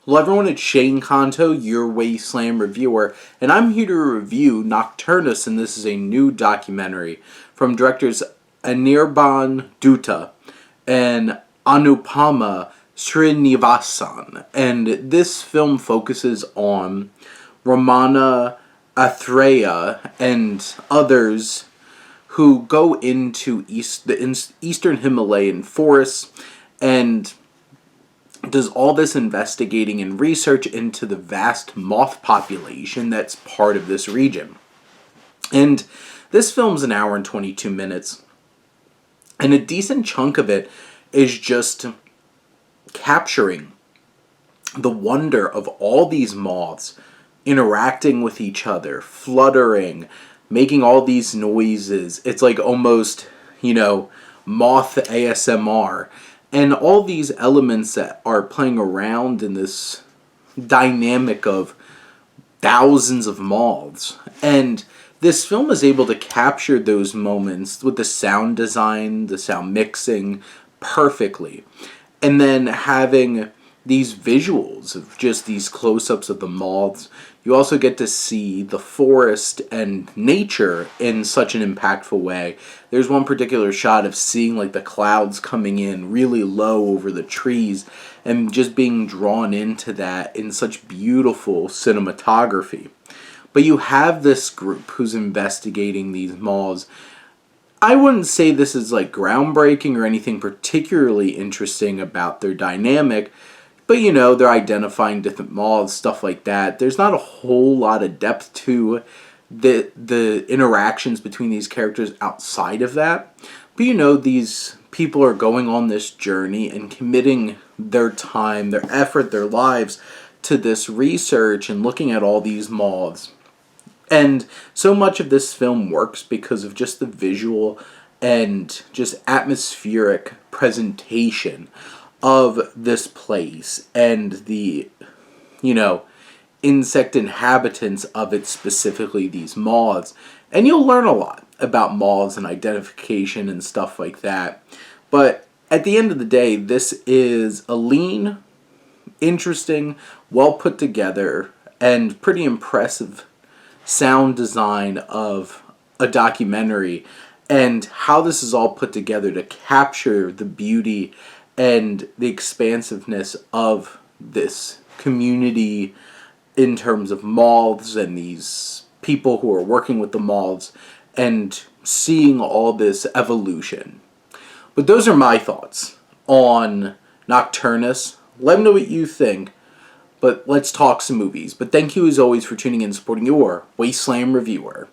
Hello everyone, it's Shane Kanto, your Wasteland reviewer, and I'm here to review Nocturnes, and this is a new documentary from directors Anirban Dutta and Anupama Srinivasan. And this film focuses on Ramana Athreya and others who go into the Eastern Himalayan forests and does all this investigating and research into the vast moth population that's part of this region. And this film's an hour and 22 minutes, and a decent chunk of it is just capturing the wonder of all these moths interacting with each other, fluttering, making all these noises. It's like almost, moth ASMR. And all these elements that are playing around in this dynamic of thousands of moths. And this film is able to capture those moments with the sound design, the sound mixing perfectly. And then having these visuals of just these close-ups of the moths. You also get to see the forest and nature in such an impactful way. There's one particular shot of seeing like the clouds coming in really low over the trees and just being drawn into that in such beautiful cinematography. But you have this group who's investigating these moths. I wouldn't say this is like groundbreaking or anything particularly interesting about their dynamic, but they're identifying different moths, stuff like that. There's not a whole lot of depth to the interactions between these characters outside of that. But these people are going on this journey and committing their time, their effort, their lives to this research and looking at all these moths. And so much of this film works because of just the visual and just atmospheric presentation of this place and the, insect inhabitants of it, specifically these moths. And you'll learn a lot about moths and identification and stuff like that. But at the end of the day, this is a lean, interesting, well put together, and pretty impressive sound design of a documentary, and how this is all put together to capture the beauty and the expansiveness of this community in terms of moths and these people who are working with the moths and seeing all this evolution. But those are my thoughts on Nocturnes. Let me know what you think, but let's talk some movies. But thank you as always for tuning in and supporting your Wasteland reviewer.